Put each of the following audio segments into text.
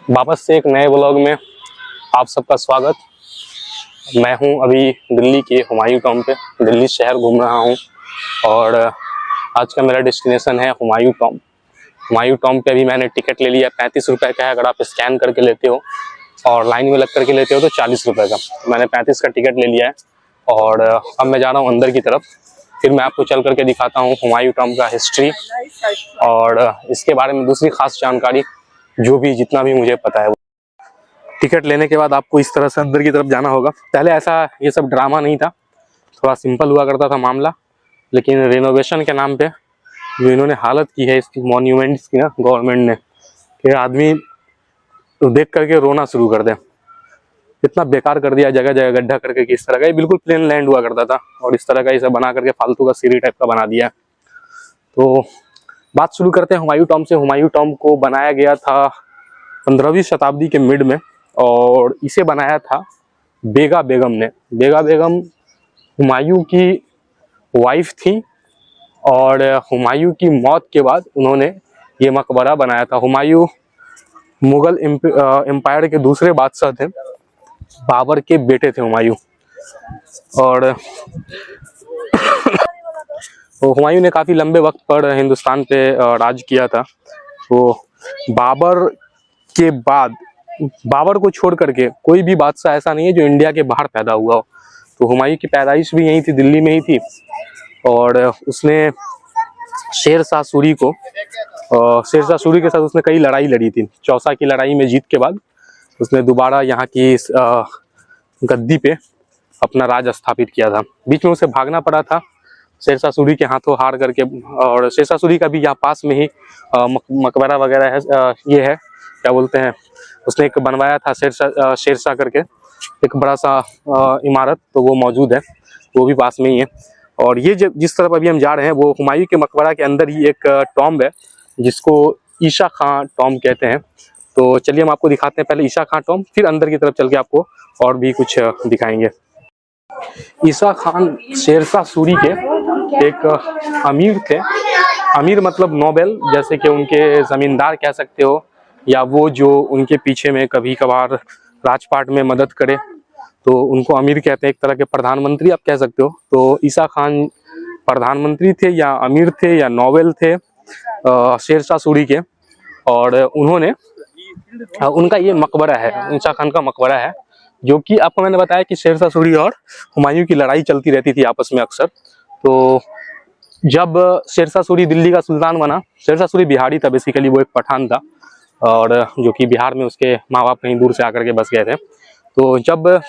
वापस से एक नए ब्लॉग में आप सबका स्वागत। मैं हूं अभी दिल्ली के हुमायूं टॉम्ब पे, दिल्ली शहर घूम रहा हूं और आज का मेरा डेस्टिनेशन है हुमायूं टॉम्ब। हुमायूं टॉम्ब पे अभी मैंने टिकट ले लिया, 35 रुपये का है। अगर आप स्कैन करके लेते हो और लाइन में लग करके लेते हो तो 40 रुपये का। मैंने 35 का टिकट ले लिया है और अब मैं जा रहा हूँ अंदर की तरफ। फिर मैं आपको चल करके दिखाता हूँ हुमायूं टॉम्ब का हिस्ट्री और इसके बारे में दूसरी खास जानकारी जो भी जितना भी मुझे पता है। टिकट लेने के बाद आपको इस तरह से अंदर की तरफ जाना होगा। पहले ऐसा ये सब ड्रामा नहीं था, थोड़ा सिंपल हुआ करता था मामला, लेकिन रेनोवेशन के नाम पे जो इन्होंने हालत की है इसकी मॉन्यूमेंट्स की ना गवर्नमेंट ने, कि आदमी देख करके रोना शुरू कर दे। इतना बेकार कर दिया, जगह जगह गड्ढा करके कि इस तरह का ये बिल्कुल प्लेन लैंड हुआ करता था और इस तरह का इसे बना करके फालतू का सीढ़ी टाइप का बना दिया। तो बात शुरू करते हैं हुमायूं टॉम्ब से। हुमायूं टॉम्ब को बनाया गया था 15वीं शताब्दी के मिड में और इसे बनाया था बेगा बेगम ने। बेगा बेगम हुमायूं की वाइफ थी और हुमायूं की मौत के बाद उन्होंने ये मकबरा बनाया था। हुमायूं मुगल एम्पायर के दूसरे बादशाह थे, बाबर के बेटे थे हुमायूं। और तो हुमायूं ने काफ़ी लंबे वक्त पर हिंदुस्तान पे राज किया था। तो बाबर के बाद, बाबर को छोड़ करके कोई भी बादशाह ऐसा नहीं है जो इंडिया के बाहर पैदा हुआ हो। तो हुमायूं की पैदाइश भी यहीं थी, दिल्ली में ही थी। और उसने शेरशाह सूरी को, शेरशाह सूरी के साथ उसने कई लड़ाई लड़ी थी। चौसा की लड़ाई में जीत के बाद उसने दोबारा यहाँ की गद्दी पे अपना राज स्थापित किया था। बीच में उसे भागना पड़ा था शेरशाह सूरी के हाथों हार करके। और शेरशाह सूरी का भी यहाँ पास में ही मकबरा वगैरह है। ये है क्या बोलते हैं, उसने एक बनवाया था शेरशाह करके एक बड़ा सा इमारत, तो वो मौजूद है, वो भी पास में ही है। और ये जिस तरफ अभी हम जा रहे हैं वो हुमायूं के मकबरा के अंदर ही एक टॉम्ब है जिसको ईशा खां टॉम्ब कहते हैं। तो चलिए हम आपको दिखाते हैं पहले ईशा खां टॉम्ब, फिर अंदर की तरफ चल के आपको और भी कुछ दिखाएंगे। ईशा खान शेरशाह सूरी के एक अमीर थे। अमीर मतलब नोबेल, जैसे कि उनके जमींदार कह सकते हो, या वो जो उनके पीछे में कभी कभार राजपाट में मदद करे तो उनको अमीर कहते हैं। एक तरह के प्रधानमंत्री आप कह सकते हो। तो ईशा खान प्रधानमंत्री थे या अमीर थे या नोबेल थे शेरशाह सूरी के। और उन्होंने उनका ये मकबरा है, ईशा खान का मकबरा है, जो कि आपको मैंने बताया कि शेरशाह सूरी और हुमायूं की लड़ाई चलती रहती थी आपस में अक्सर। तो जब शेरशाह सूरी दिल्ली का सुल्तान बना, शेरशाह सूरी बिहारी था बेसिकली, वो एक पठान था और जो कि बिहार में उसके माँ बाप कहीं दूर से आकर के बस गए थे। तो जब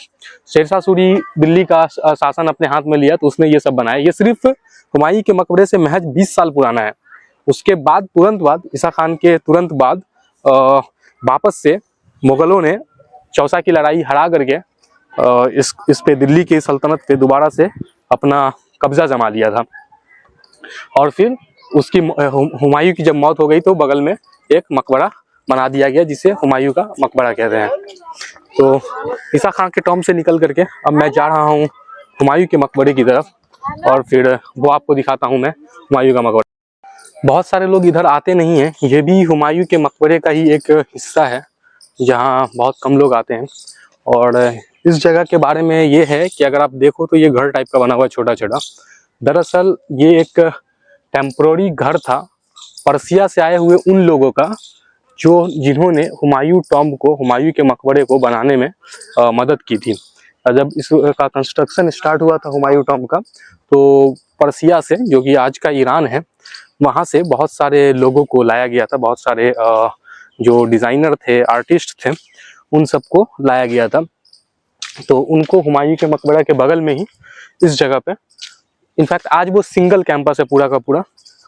शेरशाह सूरी दिल्ली का शासन अपने हाथ में लिया तो उसने ये सब बनाया। ये सिर्फ हुमायूं के मकबरे से महज 20 साल पुराना है। उसके बाद तुरंत बाद, ईशा खान के तुरंत बाद वापस से मुगलों ने चौसा की लड़ाई हरा करके इस पे दिल्ली की सल्तनत पे दोबारा से अपना कब्जा जमा लिया था। और फिर उसकी हुमायूं की जब मौत हो गई तो बगल में एक मकबरा बना दिया गया जिसे हुमायूं का मकबरा कहते हैं। तो ईशा खान के टॉम्ब से निकल करके अब मैं जा रहा हूँ हुमायूं के मकबरे की तरफ और फिर वो आपको दिखाता हूँ मैं हुमायूं का मकबरा। बहुत सारे लोग इधर आते नहीं हैं, ये भी हुमायूं के मकबरे का ही एक हिस्सा है जहाँ बहुत कम लोग आते हैं। और इस जगह के बारे में ये है कि अगर आप देखो तो ये घर टाइप का बना हुआ है छोटा छोटा। दरअसल ये एक टेम्पोररी घर था पर्सिया से आए हुए उन लोगों का जिन्होंने हुमायूं टॉम्ब को, हुमायूं के मकबरे को बनाने में मदद की थी। जब इसका कंस्ट्रक्शन स्टार्ट हुआ था हुमायूं टॉम्ब का, तो पर्सिया से, जो कि आज का ईरान है, वहाँ से बहुत सारे लोगों को लाया गया था। बहुत सारे जो डिज़ाइनर थे, आर्टिस्ट थे, उन सबको लाया गया था। तो उनको हुमायूं के मकबरा के बगल में ही इस जगह पे, इनफैक्ट आज वो सिंगल कैंपस है पूरा का पूरा।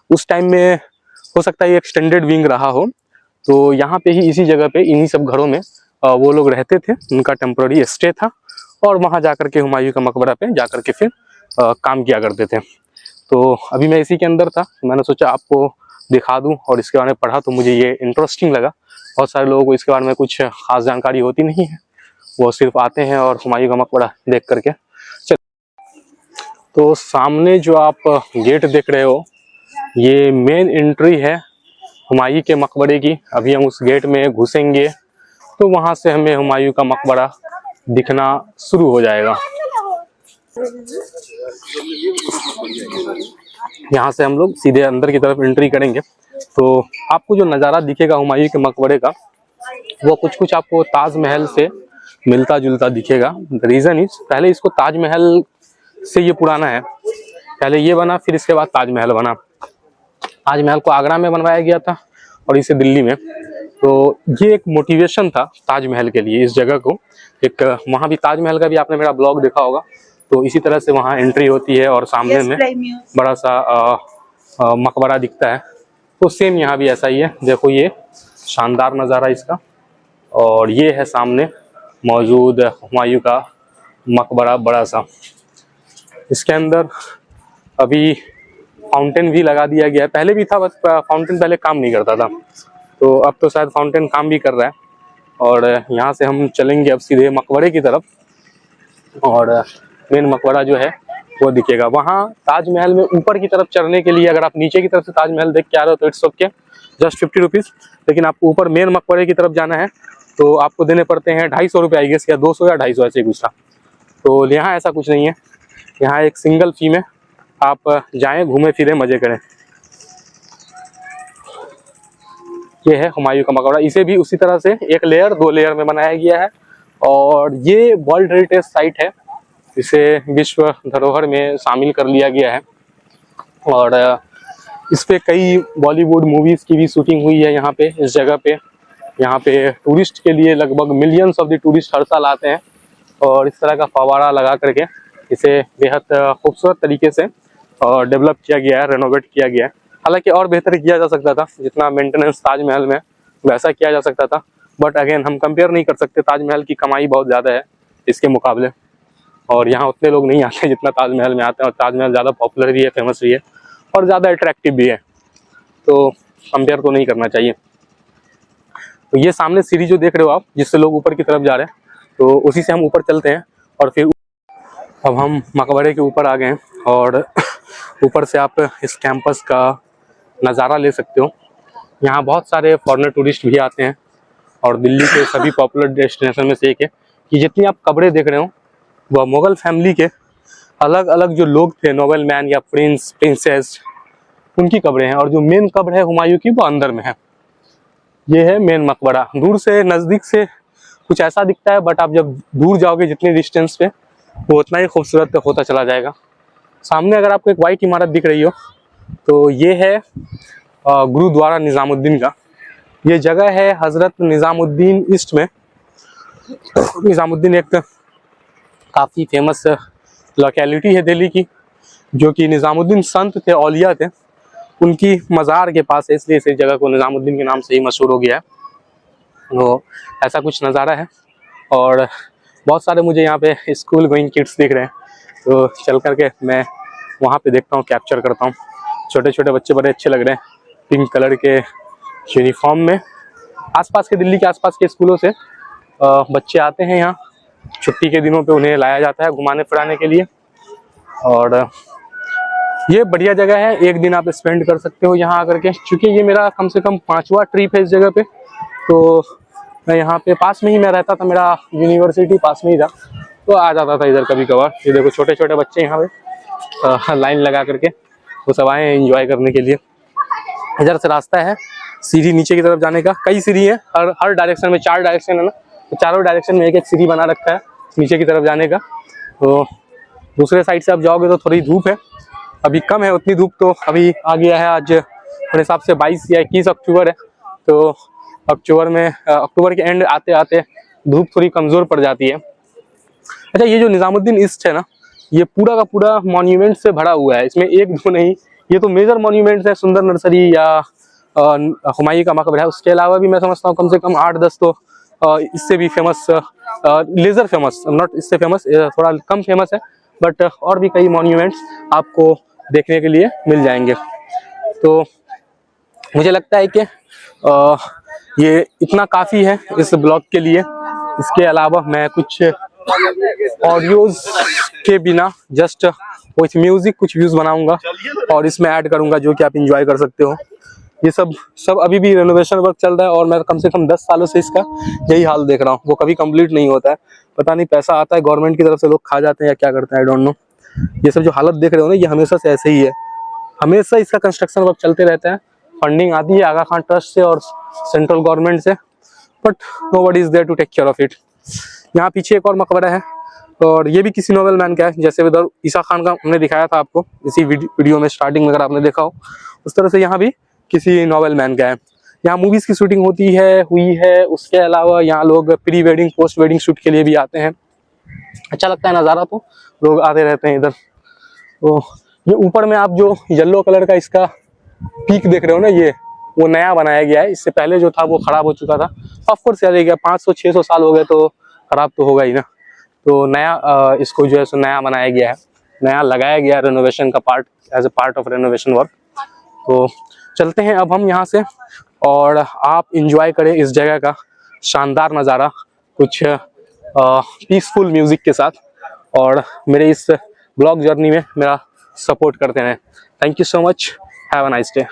उस टाइम में हो सकता है ये एक्सटेंडेड विंग रहा हो। तो यहाँ पे ही इसी जगह पे इन्हीं सब घरों में वो लोग रहते थे, उनका टेम्पोररी स्टे था और वहाँ जाकर के हुमायूं का मकबरा पे जाकर के फिर काम किया करते थे। तो अभी मैं इसी के अंदर था, मैंने सोचा आपको दिखा दूं और इसके बारे में पढ़ा तो मुझे ये इंटरेस्टिंग लगा। बहुत सारे लोगों को इसके बारे में कुछ खास जानकारी होती नहीं है, वो सिर्फ आते हैं और हुमायूं का मकबरा देख करके चल। तो सामने जो आप गेट देख रहे हो ये मेन एंट्री है हुमायूं के मकबरे की। अभी हम उस गेट में घुसेंगे तो वहां से हमें हुमायूं का मकबरा दिखना शुरू हो जाएगा। यहाँ से हम लोग सीधे अंदर की तरफ एंट्री करेंगे तो आपको जो नज़ारा दिखेगा हुमायूं के मकबरे का वो कुछ कुछ आपको ताजमहल से मिलता जुलता दिखेगा। रीजन इज पहले इसको ताजमहल से ये पुराना है, पहले ये बना फिर इसके बाद ताजमहल बना। ताजमहल को आगरा में बनवाया गया था और इसे दिल्ली में। तो ये एक मोटिवेशन था ताजमहल के लिए इस जगह को। एक वहाँ भी ताजमहल का भी आपने मेरा ब्लॉग देखा होगा, तो इसी तरह से वहाँ एंट्री होती है और सामने में बड़ा सा मकबरा दिखता है। तो सेम यहाँ भी ऐसा ही है। देखो ये शानदार नज़ारा इसका, और ये है सामने मौजूद हुमायूं का मकबरा बड़ा सा। इसके अंदर अभी फाउंटेन भी लगा दिया गया है, पहले भी था बस फाउंटेन पहले काम नहीं करता था, तो अब तो शायद फाउंटेन काम भी कर रहा है। और यहाँ से हम चलेंगे अब सीधे मकबरे की तरफ, और मेन मकबरा जो है वो दिखेगा। वहाँ ताजमहल में ऊपर की तरफ चढ़ने के लिए अगर आप नीचे की तरफ से ताजमहल देख के आ रहे हो तो इट्स ओके, जस्ट 50 रुपीज़। लेकिन आपको ऊपर मेन मकबरे की तरफ जाना है तो आपको देने पड़ते हैं 250 रुपये आई गेस, या 200 या 250 ऐसे कुछ था। तो यहाँ ऐसा कुछ नहीं है, यहाँ एक सिंगल फी में आप जाएं, घूमे फिरे, मजे करें। ये है हुमायूं का मकबरा, इसे भी उसी तरह से एक लेयर 2 लेयर में बनाया गया है। और ये वर्ल्ड हेरिटेज साइट है, इसे विश्व धरोहर में शामिल कर लिया गया है। और इस पे कई बॉलीवुड मूवीज़ की भी शूटिंग हुई है यहाँ पे, इस जगह पे। यहाँ पे टूरिस्ट के लिए लगभग मिलियंस ऑफ द टूरिस्ट हर साल आते हैं, और इस तरह का फवारा लगा करके इसे बेहद खूबसूरत तरीके से डेवलप किया गया है, रेनोवेट किया गया है। हालांकि और बेहतर किया जा सकता था, जितना मेंटेनेंस ताजमहल में वैसा किया जा सकता था, बट अगेन हम कंपेयर नहीं कर सकते, ताजमहल की कमाई बहुत ज़्यादा है इसके मुकाबले, और यहाँ उतने लोग नहीं आते जितना ताजमहल में आते हैं। और ताजमहल ज़्यादा पॉपुलर भी है, फेमस भी है, और ज़्यादा अट्रैक्टिव भी है, तो कंपेयर तो नहीं करना चाहिए। तो ये सामने सीढ़ी जो देख रहे हो आप, जिससे लोग ऊपर की तरफ जा रहे हैं, तो उसी से हम ऊपर चलते हैं। और फिर अब हम मकबरे के ऊपर आ गए हैं, और ऊपर से आप इस कैंपस का नज़ारा ले सकते हो। यहाँ बहुत सारे फॉरेनर टूरिस्ट भी आते हैं, और दिल्ली के सभी पॉपुलर डेस्टिनेशन में से एक है कि जितनी आप कब्रें देख रहे हो वह मुग़ल फैमिली के अलग अलग जो लोग थे, नोबल मैन या प्रिंस, प्रिंसेस, उनकी कब्रें हैं। और जो मेन कब्र है हुमायूं की वो अंदर में है। ये है मेन मकबरा। दूर से नज़दीक से कुछ ऐसा दिखता है, बट आप जब दूर जाओगे जितनी डिस्टेंस पे, वो उतना ही खूबसूरत होता चला जाएगा। सामने अगर आपको एक वाइट इमारत दिख रही हो तो ये है गुरुद्वारा निज़ामुद्दीन का। ये जगह है हज़रत निज़ामुद्दीन ईस्ट में। निज़ामुद्दीन एक काफ़ी फेमस लोकेलिटी है दिल्ली की, जो कि निज़ामुद्दीन संत थे, औलिया थे, उनकी मज़ार के पास है, इसलिए इस जगह को निज़ामुद्दीन के नाम से ही मशहूर हो गया है। तो ऐसा कुछ नज़ारा है। और बहुत सारे मुझे यहाँ पे स्कूल गोइंग किड्स दिख रहे हैं, तो चल करके मैं वहाँ पे देखता हूँ, कैप्चर करता हूँ। छोटे छोटे बच्चे बड़े अच्छे लग रहे हैं, पिंक कलर के यूनिफॉर्म में। आसपास के, दिल्ली के आसपास के स्कूलों से बच्चे आते हैं यहाँ, छुट्टी के दिनों पे उन्हें लाया जाता है घुमाने फिराने के लिए। और ये बढ़िया जगह है, एक दिन आप स्पेंड कर सकते हो यहाँ आकर के। चूँकि ये मेरा कम से कम 5वां ट्रिप है इस जगह पे, तो मैं यहाँ पे पास में ही मैं रहता था, मेरा यूनिवर्सिटी पास में ही था, तो आ जाता था इधर कभी कभार। ये देखो छोटे छोटे बच्चे यहाँ पे लाइन लगा करके वो सब आए हैं एंजॉय करने के लिए। इधर से रास्ता है सीढ़ी नीचे की तरफ जाने का, कई सीढ़ी है, हर डायरेक्शन में 4 डायरेक्शन है ना, तो चारों डायरेक्शन में एक एक सीढ़ी बना रखा है नीचे की तरफ जाने का। तो दूसरे साइड से आप जाओगे तो थोड़ी धूप है, अभी कम है उतनी धूप, तो अभी आ गया है, आज मेरे हिसाब से 22 या 21 अक्टूबर है, तो अक्टूबर में अक्टूबर के एंड आते आते धूप थोड़ी कमज़ोर पड़ जाती है। अच्छा, ये जो निज़ामुद्दीन ईस्ट है ना, ये पूरा का पूरा मॉन्यूमेंट से भरा हुआ है, इसमें एक दो नहीं, ये तो मेजर मॉन्यूमेंट्स है। सुंदर नर्सरी या हुमायूं का मकबरा है, उसके अलावा भी मैं समझता हूँ कम से कम 8-10 तो इससे भी फेमस, लेज़र फेमस, नॉट इससे फेमस, थोड़ा कम फेमस है, बट और भी कई मॉन्यूमेंट्स आपको देखने के लिए मिल जाएंगे। तो मुझे लगता है कि ये इतना काफ़ी है इस ब्लॉग के लिए। इसके अलावा मैं कुछ ऑडियोज के बिना जस्ट विथ म्यूजिक कुछ व्यूज़ बनाऊंगा और इसमें ऐड करूंगा, जो कि आप इंजॉय कर सकते हो। ये सब अभी भी रेनोवेशन वर्क चल रहा है और मैं कम से कम 10 सालों से इसका यही हाल देख रहा हूँ। वो कभी कंप्लीट नहीं होता है, पता नहीं पैसा आता है गवर्नमेंट की तरफ से, लोग खा जाते हैं या क्या करते हैं, आई डोंट नो। ये सब जो हालत देख रहे हो ना, ये हमेशा से ऐसे ही है, हमेशा इसका कंस्ट्रक्शन वर्क चलते रहता है। फंडिंग आती है आगा खान ट्रस्ट से और सेंट्रल गवर्नमेंट से, but nobody is there to take care of it. यहाँ पीछे एक और मकबरा है और ये भी किसी नोबेल मैन का है, जैसे उधर ईसा खान का हमने दिखाया था आपको इसी वीडियो में स्टार्टिंग में, अगर आपने देखा हो, उस तरह से यहाँ भी किसी नोबेल मैन का है। यहाँ मूवीज की शूटिंग हुई है। उसके अलावा यहाँ लोग pre wedding post wedding shoot के लिए भी आते हैं। अच्छा लगता है नज़ारा, तो लोग आते रहते हैं इधर। तो ये ऊपर में आप जो येलो कलर का इसका पीक देख रहे हो ना, ये वो नया बनाया गया है। इससे पहले जो था वो खराब हो चुका था। ऑफकोर्स याद है 500-600 साल हो गए तो खराब तो होगा ही ना। तो नया इसको जो है सो नया बनाया गया है, नया लगाया गया है रेनोवेशन का part, as a part of renovation work. तो चलते हैं अब हम यहाँ से और आप इंजॉय करें इस जगह का शानदार नज़ारा कुछ पीसफुल म्यूजिक के साथ, और मेरे इस ब्लॉग जर्नी में मेरा सपोर्ट करते रहें। Thank you so much, have a nice day.